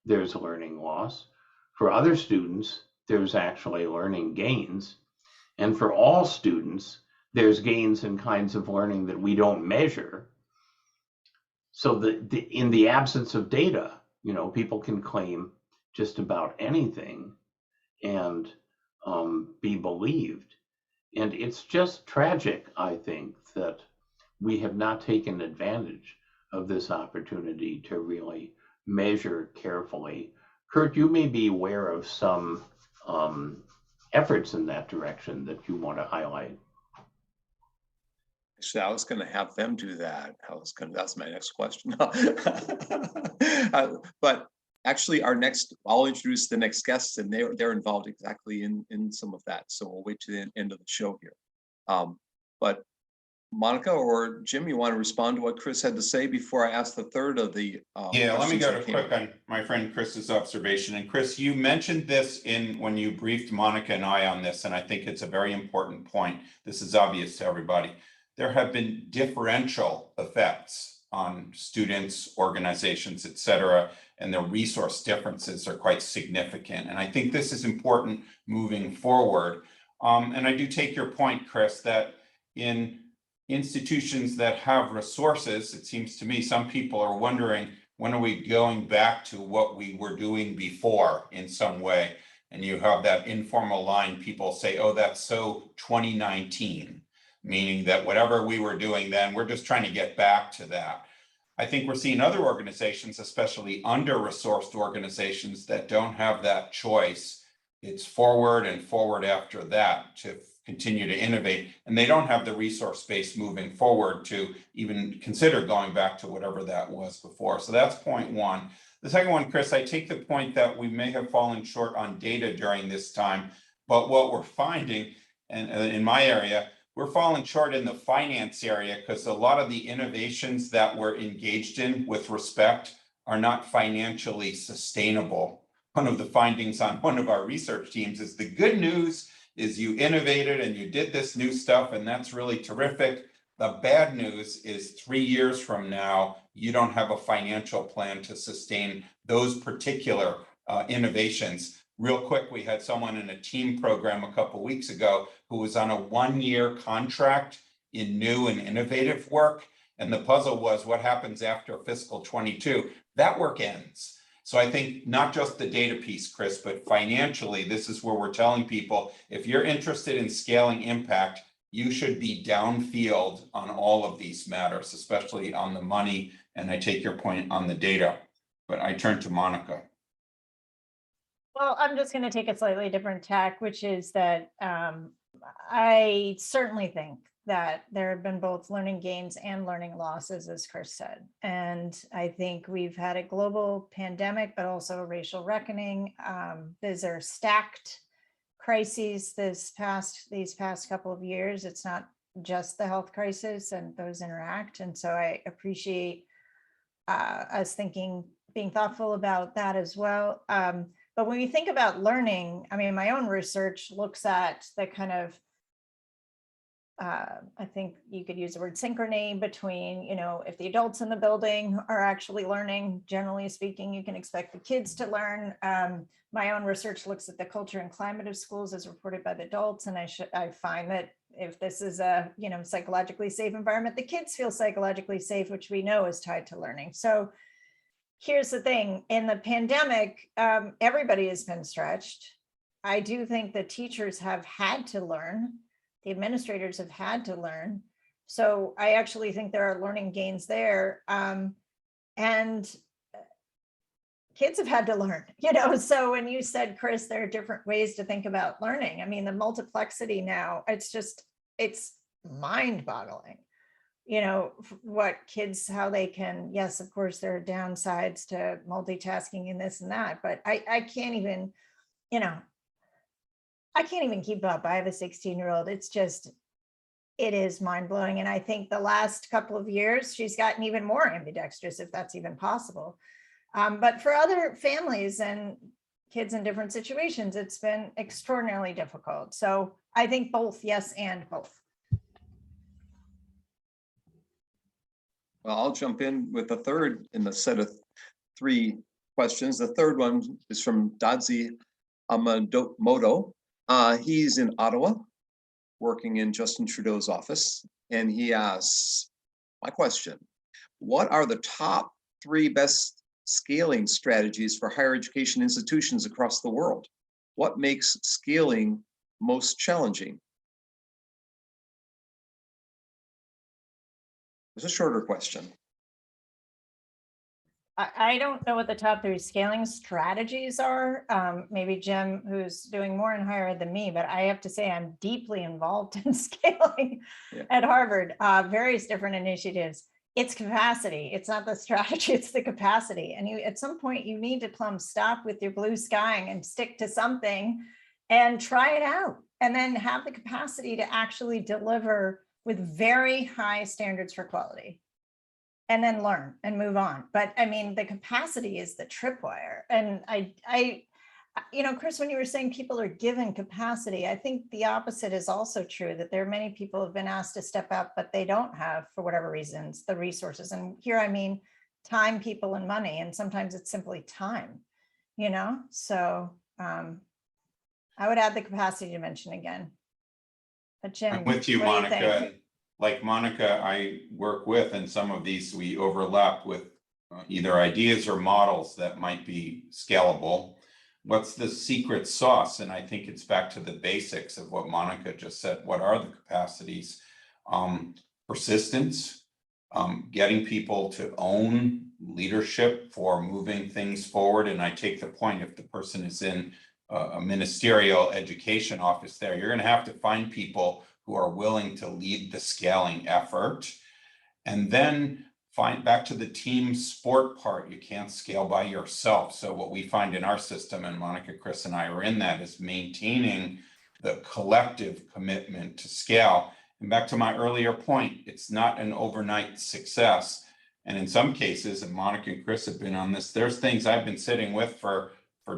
there's learning loss. For other students, there's actually learning gains. And for all students, there's gains in kinds of learning that we don't measure. So in the absence of data, people can claim just about anything and be believed. And it's just tragic, I think, that we have not taken advantage of this opportunity to really measure carefully. Kurt, you may be aware of some efforts in that direction that you want to highlight. Actually, I was going to have them do that. That's my next question. But actually, I'll introduce the next guests, and they're involved exactly in some of that. So we'll wait to the end of the show here. But Monica or Jim, you want to respond to what Chris had to say before I ask the third of the yeah, let me go quick on my friend Chris's observation. And Chris, you mentioned this when you briefed Monica and I on this, and I think it's a very important point. This is obvious to everybody. There have been differential effects on students, organizations, et cetera, and the resource differences are quite significant. And I think this is important moving forward. And I do take your point, Chris, that in institutions that have resources, it seems to me some people are wondering, when are we going back to what we were doing before in some way? And you have that informal line, people say, oh, that's so 2019, meaning that whatever we were doing then, we're just trying to get back to that. I think we're seeing other organizations, especially under-resourced organizations, that don't have that choice. It's forward and forward after that to continue to innovate, and they don't have the resource base moving forward to even consider going back to whatever that was before. So that's point one. The second one, Chris, I take the point that we may have fallen short on data during this time, but what we're finding, and in my area, we're falling short in the finance area because a lot of the innovations that we're engaged in with respect are not financially sustainable. One of the findings on one of our research teams is the good news is you innovated and you did this new stuff, and that's really terrific. The bad news is 3 years from now, you don't have a financial plan to sustain those particular innovations. Real quick, we had someone in a team program a couple of weeks ago who was on a 1-year contract in new and innovative work. And the puzzle was, what happens after fiscal 22? That work ends. So I think not just the data piece, Chris, but financially, this is where we're telling people, if you're interested in scaling impact, you should be downfield on all of these matters, especially on the money and I take your point on the data, but I turn to Monica. Well, I'm just going to take a slightly different tack, which is that I certainly think that there have been both learning gains and learning losses, as Chris said. And I think we've had a global pandemic, but also a racial reckoning. These are stacked crises these past couple of years. It's not just the health crisis, and those interact. And so I appreciate us being thoughtful about that as well. But when you think about learning, I mean, my own research looks at the kind of, I think you could use the word synchrony between, if the adults in the building are actually learning, generally speaking, you can expect the kids to learn. My own research looks at the culture and climate of schools as reported by the adults. And I find that if this is a, psychologically safe environment, the kids feel psychologically safe, which we know is tied to learning. So here's the thing, in the pandemic, everybody has been stretched. I do think the teachers have had to learn. The administrators have had to learn. So I actually think there are learning gains there. And kids have had to learn, so when you said, Chris, there are different ways to think about learning. I mean, the multiplexity now, it's mind-boggling. What kids, how they can, yes, of course, there are downsides to multitasking and this and that, but I can't even, I can't even keep up. I have a 16-year-old. It is mind-blowing. And I think the last couple of years, she's gotten even more ambidextrous, if that's even possible. But for other families and kids in different situations, it's been extraordinarily difficult. So I think both, yes, and both. Well, I'll jump in with the third in the set of three questions. The third one is from Dadzi Amamoto. He's in Ottawa, working in Justin Trudeau's office. And he asks, my question, what are the top 3 best scaling strategies for higher education institutions across the world? What makes scaling most challenging? It's a shorter question. I don't know what the top 3 scaling strategies are. Maybe Jim, who's doing more in higher ed than me, but I have to say I'm deeply involved in scaling at Harvard, various different initiatives. It's capacity. It's not the strategy, it's the capacity. And at some point you need to stop with your blue skying and stick to something and try it out. And then have the capacity to actually deliver with very high standards for quality. And then learn and move on. But I mean, the capacity is the tripwire. And I, Chris, when you were saying people are given capacity, I think the opposite is also true, that there are many people who have been asked to step up, but they don't have, for whatever reasons, the resources. And here, I mean, time, people, and money. And sometimes it's simply time, So I would add the capacity dimension again. But Jim, I'm with you, Monica. Like Monica, I work with, and some of these we overlap with either ideas or models that might be scalable. What's the secret sauce? And I think it's back to the basics of what Monica just said. What are the capacities? Persistence, getting people to own leadership for moving things forward. And I take the point, if the person is in a ministerial education office there, you're going to have to find people who are willing to lead the scaling effort. And then find back to the team sport part. You can't scale by yourself. So what we find in our system, and Monica, Chris, and I are in that, is maintaining the collective commitment to scale. And back to my earlier point, it's not an overnight success. And in some cases, and Monica and Chris have been on this, there's things I've been sitting with for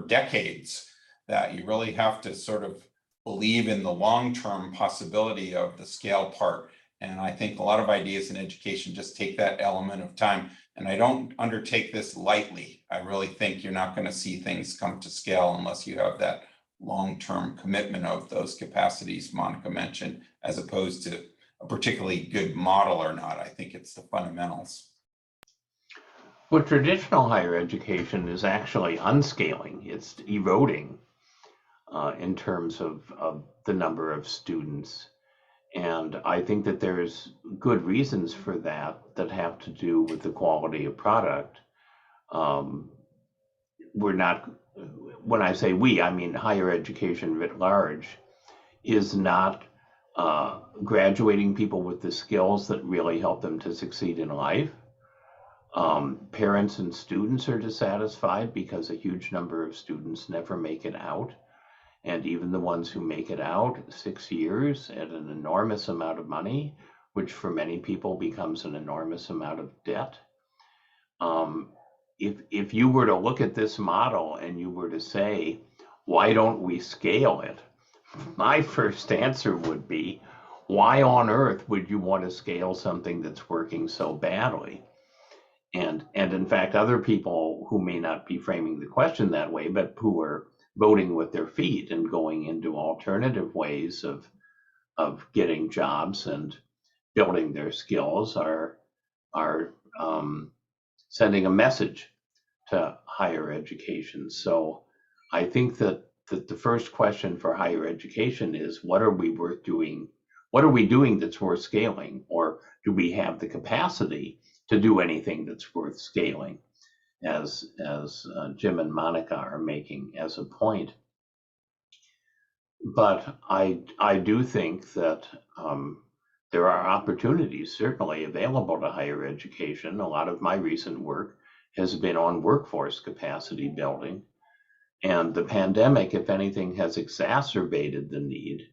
decades that you really have to sort of believe in the long-term possibility of the scale part. And I think a lot of ideas in education just take that element of time. And I don't undertake this lightly. I really think you're not going to see things come to scale unless you have that long-term commitment of those capacities Monica mentioned, as opposed to a particularly good model or not. I think it's the fundamentals. Well, traditional higher education is actually unscaling. It's eroding in terms of the number of students. And I think that there's good reasons for that have to do with the quality of product. We're not, when I say we, I mean higher education writ large, is not graduating people with the skills that really help them to succeed in life. Parents and students are dissatisfied because a huge number of students never make it out. And even the ones who make it out, 6 years at an enormous amount of money, which for many people becomes an enormous amount of debt. If you were to look at this model and you were to say, why don't we scale it? My first answer would be, why on earth would you want to scale something that's working so badly? And in fact, other people who may not be framing the question that way, but who are voting with their feet and going into alternative ways of getting jobs and building their skills are sending a message to higher education. So I think that the first question for higher education is, what are we worth doing? What are we doing that's worth scaling? Or do we have the capacity to do anything that's worth scaling, as Jim and Monica are making as a point? But I do think that there are opportunities certainly available to higher education. A lot of my recent work has been on workforce capacity building. And the pandemic, if anything, has exacerbated the need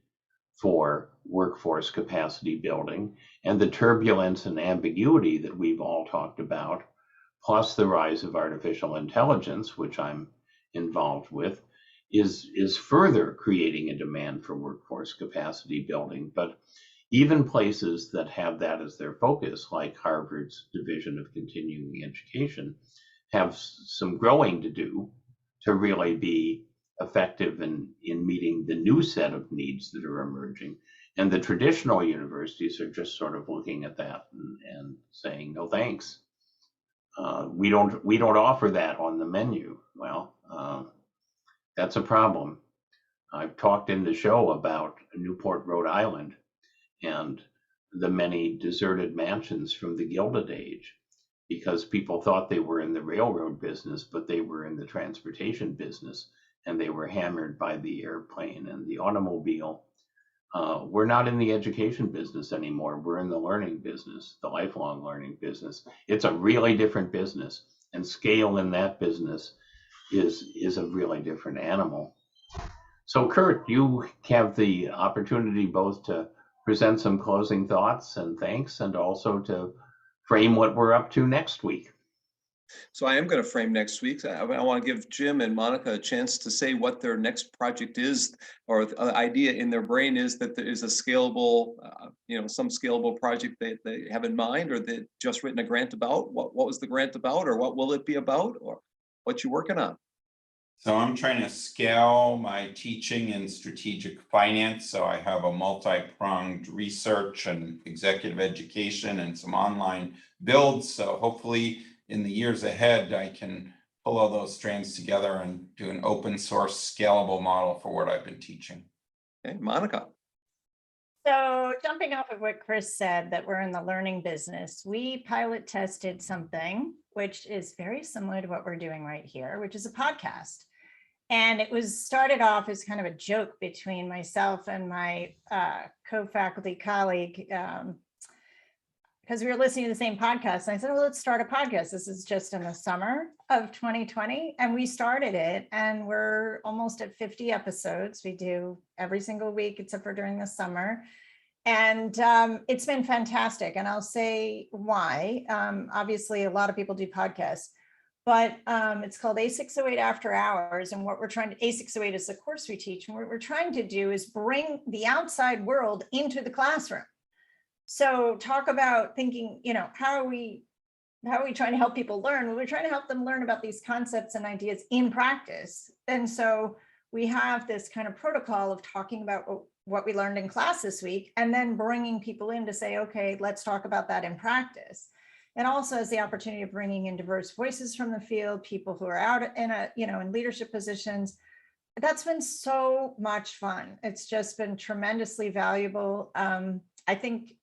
for workforce capacity building, and the turbulence and ambiguity that we've all talked about, plus the rise of artificial intelligence, which I'm involved with, is further creating a demand for workforce capacity building. But even places that have that as their focus, like Harvard's Division of Continuing Education, have some growing to do to really be effective in meeting the new set of needs that are emerging. And the traditional universities are just sort of looking at that and saying, no thanks. We don't offer that on the menu. Well, that's a problem. I've talked in the show about Newport, Rhode Island, and the many deserted mansions from the Gilded Age, because people thought they were in the railroad business, but they were in the transportation business, and they were hammered by the airplane and the automobile. We're not in the education business anymore. We're in the learning business, the lifelong learning business. It's a really different business, and scale in that business is a really different animal. So Kurt, you have the opportunity both to present some closing thoughts and thanks, and also to frame what we're up to next week. So I am going to frame next week. I want to give Jim and Monica a chance to say what their next project is, or the idea in their brain is that there is a scalable, some scalable project that they have in mind, or that just written a grant about. What was the grant about, or what will it be about, or what you're working on? So I'm trying to scale my teaching in strategic finance. So I have a multi-pronged research and executive education and some online builds. So hopefully in the years ahead, I can pull all those strands together and do an open source scalable model for what I've been teaching. Okay, Monica. So jumping off of what Chris said, that we're in the learning business, we pilot tested something which is very similar to what we're doing right here, which is a podcast. And it was started off as kind of a joke between myself and my co-faculty colleague, because we were listening to the same podcast. And I said, well, let's start a podcast. This is just in the summer of 2020. And we started it, and we're almost at 50 episodes. We do every single week, except for during the summer. And it's been fantastic. And I'll say why. Obviously, a lot of people do podcasts, but it's called A608 After Hours. And what we're trying to, A608 is the course we teach. And what we're trying to do is bring the outside world into the classroom. So talk about thinking, how are we trying to help people learn? Well, we're trying to help them learn about these concepts and ideas in practice. And so we have this kind of protocol of talking about what we learned in class this week, and then bringing people in to say, okay, let's talk about that in practice. And also has the opportunity of bringing in diverse voices from the field, people who are out in in leadership positions. That's been so much fun. It's just been tremendously valuable. I think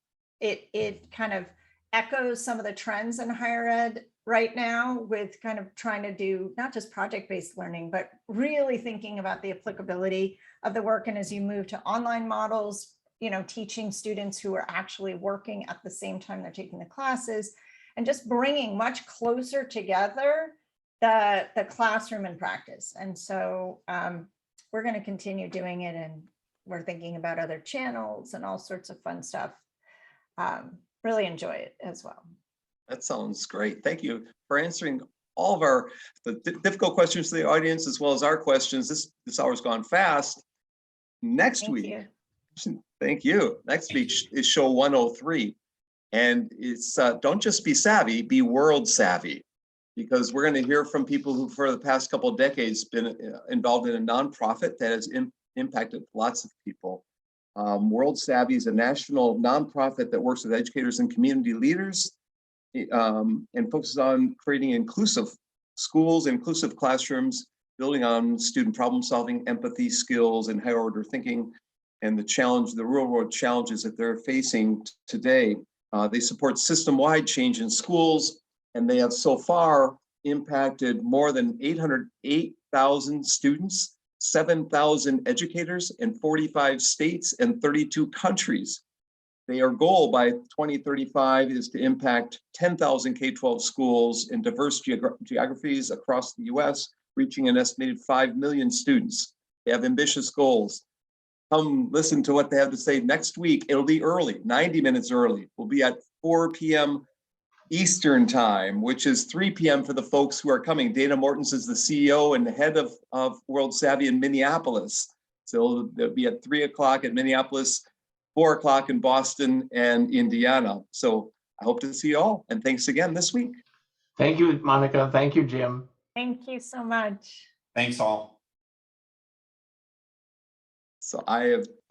it kind of echoes some of the trends in higher ed right now, with kind of trying to do not just project-based learning, but really thinking about the applicability of the work. And as you move to online models, you know, teaching students who are actually working at the same time they're taking the classes, and just bringing much closer together the classroom and practice. And so we're going to continue doing it, and we're thinking about other channels and all sorts of fun stuff. Really enjoy it as well. That sounds great. Thank you for answering all of the difficult questions to the audience, as well as our questions. This hour's gone fast. Next week, thank you. Next week is show 103. And it's don't just be savvy, be world savvy, because we're going to hear from people who for the past couple of decades been involved in a nonprofit that has impacted lots of people. World Savvy is a national nonprofit that works with educators and community leaders and focuses on creating inclusive schools, inclusive classrooms, building on student problem solving, empathy skills, and higher order thinking, and the real world challenges that they're facing today. They support system-wide change in schools, and they have so far impacted more than 808,000 students, 7,000 educators in 45 states and 32 countries. Their goal by 2035 is to impact 10,000 K-12 schools in diverse geographies across the US, reaching an estimated 5 million students. They have ambitious goals. Come listen to what they have to say next week. It'll be early, 90 minutes early. We'll be at 4 p.m. Eastern time, which is 3 p.m. for the folks who are coming. Dana Mortens is the CEO and the head of World Savvy in Minneapolis. So they'll be at 3 o'clock in Minneapolis, 4 o'clock in Boston and Indiana. So I hope to see you all. And thanks again this week. Thank you, Monica. Thank you, Jim. Thank you so much. Thanks all. So I have